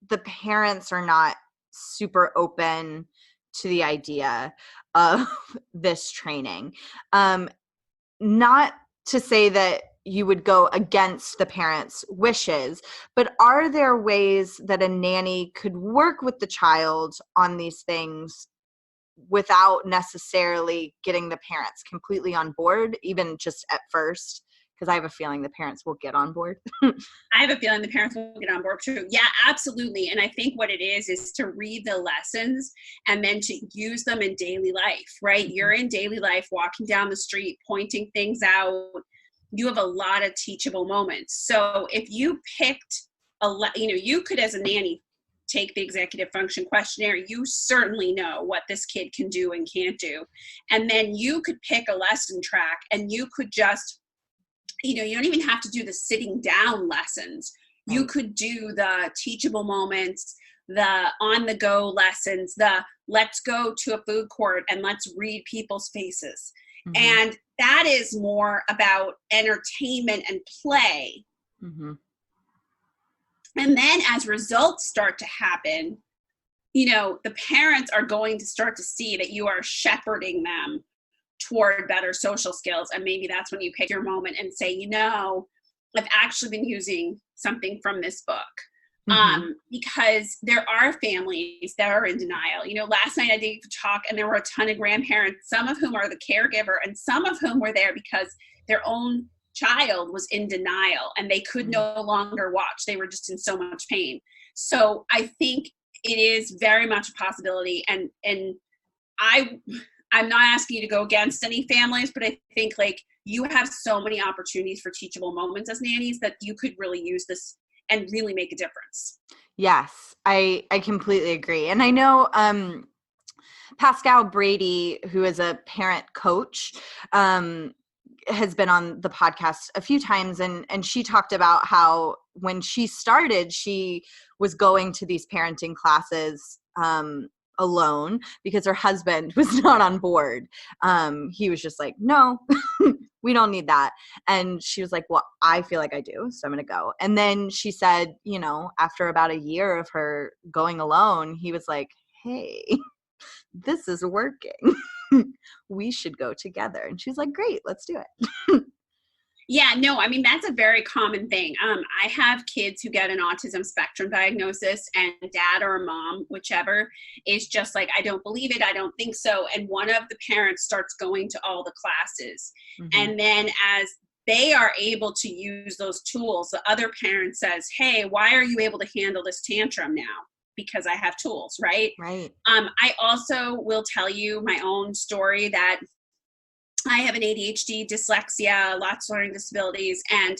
the parents are not super open to the idea of this training. Not to say that you would go against the parents' wishes, but are there ways that a nanny could work with the child on these things without necessarily getting the parents completely on board, even just at first? Because I have a feeling the parents will get on board. I have a feeling the parents will get on board too. Yeah, absolutely. And I think what it is to read the lessons and then to use them in daily life, right? Mm-hmm. You're in daily life, walking down the street, pointing things out. You have a lot of teachable moments. So if you picked you could, as a nanny, take the executive function questionnaire. You certainly know what this kid can do and can't do. And then you could pick a lesson track, and you could just, you don't even have to do the sitting down lessons. Right. You could do the teachable moments, the on the go lessons, the let's go to a food court and let's read people's faces. Mm-hmm. And that is more about entertainment and play. Mm-hmm. And then as results start to happen, the parents are going to start to see that you are shepherding them toward better social skills. And maybe that's when you pick your moment and say, I've actually been using something from this book. Mm-hmm. Because there are families that are in denial. Last night I did a talk, and there were a ton of grandparents, some of whom are the caregiver, and some of whom were there because their own child was in denial and they could no longer watch. They were just in so much pain. So I think it is very much a possibility. And I'm not asking you to go against any families, but I think you have so many opportunities for teachable moments as nannies that you could really use this and really make a difference. Yes, I completely agree. And I know Pascal Brady, who is a parent coach, has been on the podcast a few times, and she talked about how when she started, she was going to these parenting classes alone because her husband was not on board. He was just like, no, we don't need that. And she was like, well, I feel like I do, so I'm going to go. And then she said, after about a year of her going alone, he was like, hey, this is working. We should go together. And she's like, great, let's do it. Yeah, no, I mean, that's a very common thing. I have kids who get an autism spectrum diagnosis, and dad or mom, whichever, is just like, I don't believe it. I don't think so. And one of the parents starts going to all the classes. Mm-hmm. And then as they are able to use those tools, the other parent says, hey, why are you able to handle this tantrum now? Because I have tools, right? Right. I also will tell you my own story that I have an ADHD, dyslexia, lots of learning disabilities, and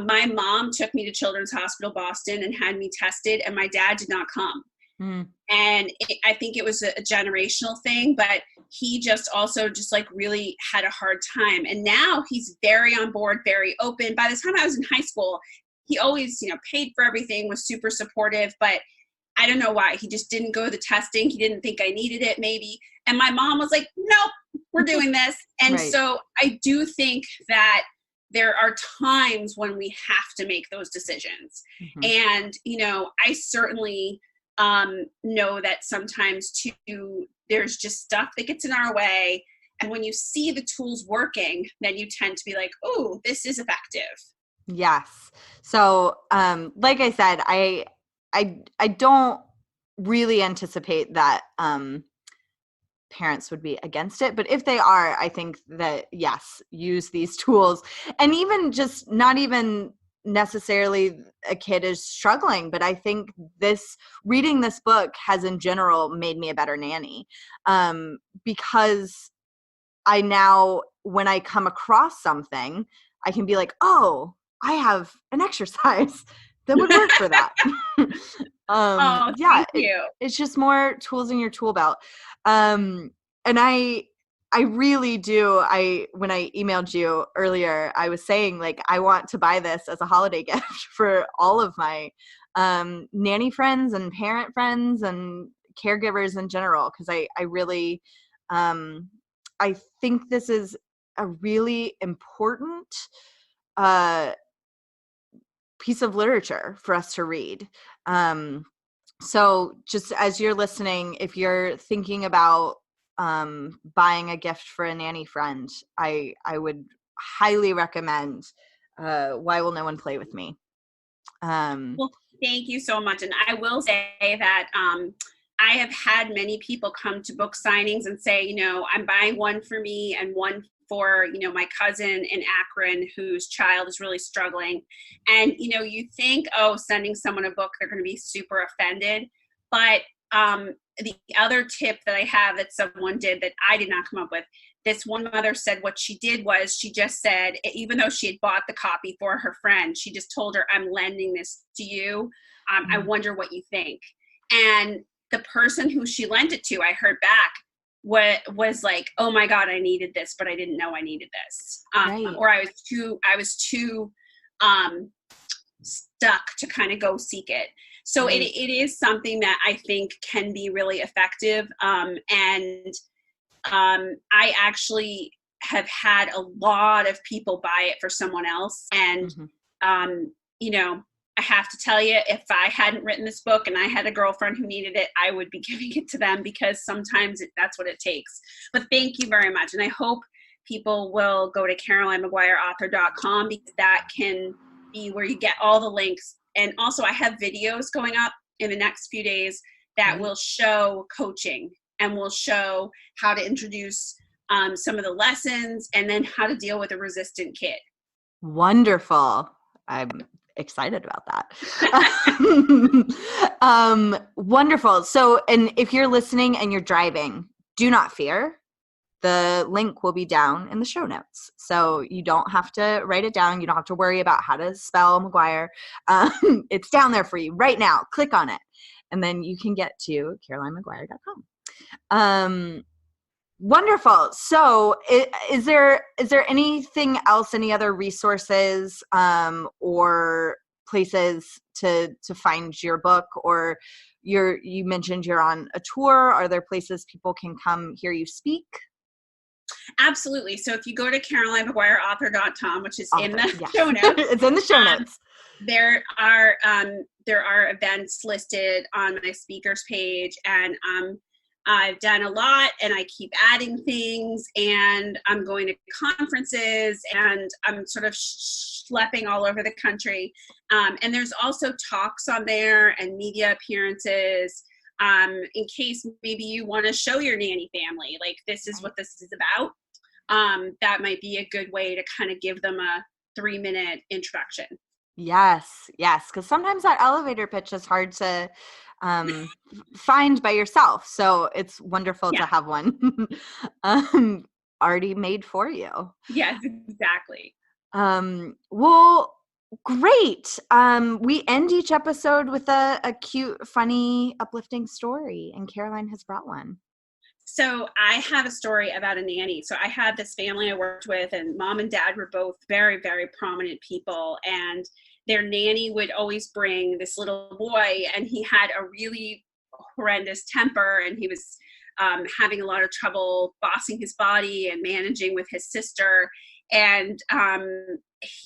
my mom took me to Children's Hospital Boston and had me tested, and my dad did not come. Mm. And I think it was a generational thing, but he just also just like really had a hard time. And now he's very on board, very open. By the time I was in high school, he always, paid for everything, was super supportive, but I don't know why. He just didn't go to the testing. He didn't think I needed it, maybe. And my mom was like, nope, we're doing this. And right. So I do think that there are times when we have to make those decisions. Mm-hmm. And, I certainly know that sometimes too, there's just stuff that gets in our way. And when you see the tools working, then you tend to be like, oh, this is effective. Yes. So, like I said, I don't really anticipate that parents would be against it, but if they are, I think that yes, use these tools. And even just not even necessarily a kid is struggling, but I think reading this book has in general made me a better nanny, because I now, when I come across something, I can be like, oh, I have an exercise that would work for that. Thank you. It's just more tools in your tool belt. And I really do. When I emailed you earlier, I was saying like, I want to buy this as a holiday gift for all of my nanny friends and parent friends and caregivers in general. Cause I really, I think this is a really important, piece of literature for us to read. So just as you're listening, if you're thinking about buying a gift for a nanny friend, I would highly recommend Why Will No One Play With Me? Well, thank you so much. And I will say that I have had many people come to book signings and say, I'm buying one for me and one for, my cousin in Akron whose child is really struggling. And, you think, oh, sending someone a book, they're going to be super offended. But the other tip that I have that someone did that I did not come up with, this one mother said what she did was she just said, even though she had bought the copy for her friend, she just told her, I'm lending this to you. I wonder what you think. And the person who she lent it to, I heard back, was like, oh my God, I needed this, but I didn't know I needed this. Right. Or I was too stuck to kind of go seek it. So right. it is something that I think can be really effective. And I actually have had a lot of people buy it for someone else. And, I have to tell you, if I hadn't written this book and I had a girlfriend who needed it, I would be giving it to them because sometimes that's what it takes. But thank you very much. And I hope people will go to CarolineMaguireAuthor.com because that can be where you get all the links. And also I have videos going up in the next few days that will show coaching and will show how to introduce some of the lessons and then how to deal with a resistant kid. Wonderful. I'm excited about that. Wonderful. So, and if you're listening and you're driving, do not fear. The link will be down in the show notes. So you don't have to write it down. You don't have to worry about how to spell Maguire. It's down there for you right now. Click on it. And then you can get to CarolineMaguire.com. Wonderful. So is there anything else, any other resources or places to find your book, or you mentioned you're on a tour. Are there places people can come hear you speak? Absolutely. So if you go to CarolineMaguireAuthor.com, which is in Author, the yes. show notes, It's in the show notes. there are events listed on my speakers page, and I've done a lot, and I keep adding things, and I'm going to conferences, and I'm sort of schlepping all over the country. And there's also talks on there and media appearances, in case maybe you want to show your nanny family, like, this is what this is about. That might be a good way to kind of give them a 3-minute introduction. Yes, because sometimes that elevator pitch is hard to find by yourself. So it's wonderful to Yeah. have one already made for you. Yes, exactly. Well, great. We end each episode with a cute, funny, uplifting story, and Caroline has brought one. So I have a story about a nanny. So I had this family I worked with, and mom and dad were both very, very prominent people. And their nanny would always bring this little boy, and he had a really horrendous temper, and he was having a lot of trouble bossing his body and managing with his sister. And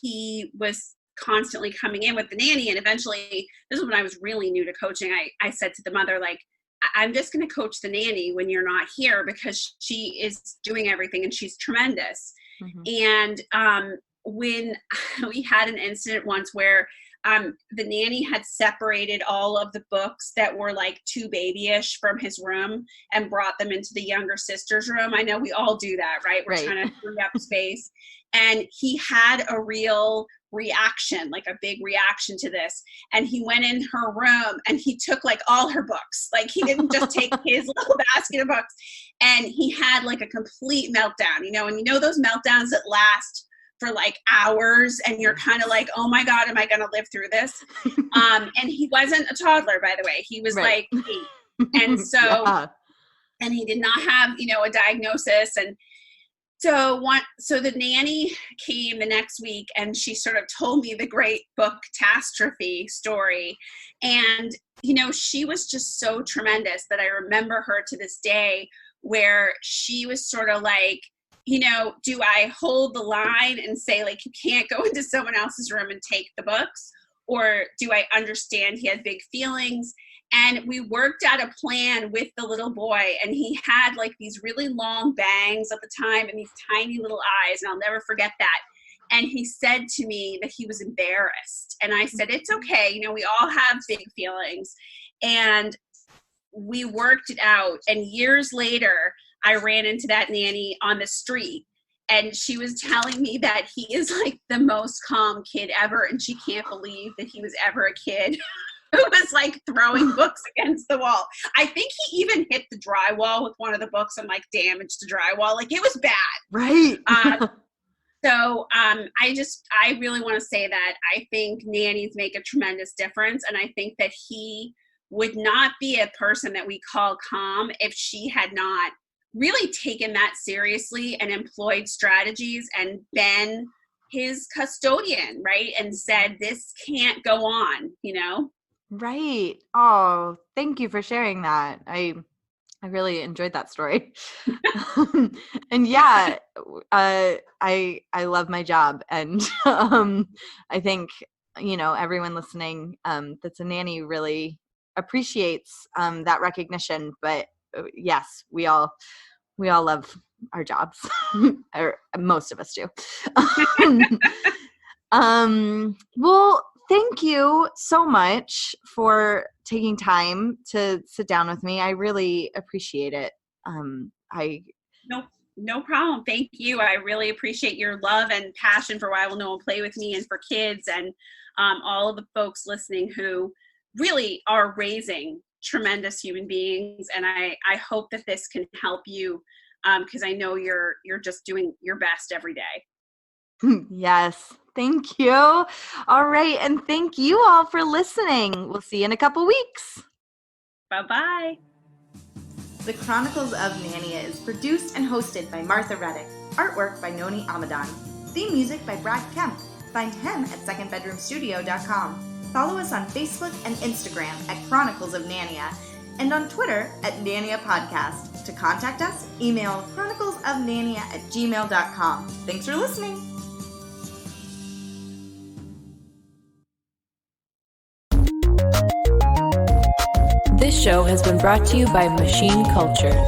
he was constantly coming in with the nanny. And eventually, this is when I was really new to coaching, I said to the mother, like, I'm just going to coach the nanny when you're not here, because she is doing everything and she's tremendous. Mm-hmm. And when we had an incident once where the nanny had separated all of the books that were like too babyish from his room and brought them into the younger sister's room. I know we all do that, right? We're trying to free up space. And he had a real reaction, like a big reaction to this. And he went in her room and he took like all her books. Like, he didn't just take his little basket of books. And he had like a complete meltdown, and those meltdowns that last for like hours, and you're kind of like, oh my God, am I going to live through this? And he wasn't a toddler, by the way. He was like 8. And so, and he did not have, a diagnosis. And so the nanny came the next week, and she sort of told me the great book catastrophe story. And, she was just so tremendous that I remember her to this day, where she was sort of like, do I hold the line and say, like, you can't go into someone else's room and take the books? Or do I understand he had big feelings? And we worked out a plan with the little boy, and he had like these really long bangs at the time and these tiny little eyes, and I'll never forget that. And he said to me that he was embarrassed. And I said, it's okay. We all have big feelings. And we worked it out. And years later, I ran into that nanny on the street, and she was telling me that he is like the most calm kid ever, and she can't believe that he was ever a kid who was like throwing books against the wall. I think he even hit the drywall with one of the books and like damaged the drywall. Like, it was bad. Right. So I really want to say that I think nannies make a tremendous difference. And I think that he would not be a person that we call calm if she had not really taken that seriously and employed strategies and been his custodian, right? And said, this can't go on, Right. Oh, thank you for sharing that. I really enjoyed that story. And yeah, I love my job, and I think everyone listening that's a nanny really appreciates that recognition. But yes, we all love our jobs, or most of us do. Well, thank you so much for taking time to sit down with me. I really appreciate it. No problem. Thank you. I really appreciate your love and passion for Why Will No One Play With Me, and for kids, and all of the folks listening who really are raising tremendous human beings. And I hope that this can help you, because I know you're just doing your best every day. Yes. Thank you. All right. And thank you all for listening. We'll see you in a couple weeks. Bye-bye. The Chronicles of Nania is produced and hosted by Martha Reddick. Artwork by Noni Amadan. Theme music by Brad Kemp. Find him at secondbedroomstudio.com. Follow us on Facebook and Instagram at Chronicles of Nania and on Twitter at Nania Podcast. To contact us, email chroniclesofnania@gmail.com. Thanks for listening. This show has been brought to you by Machine Culture.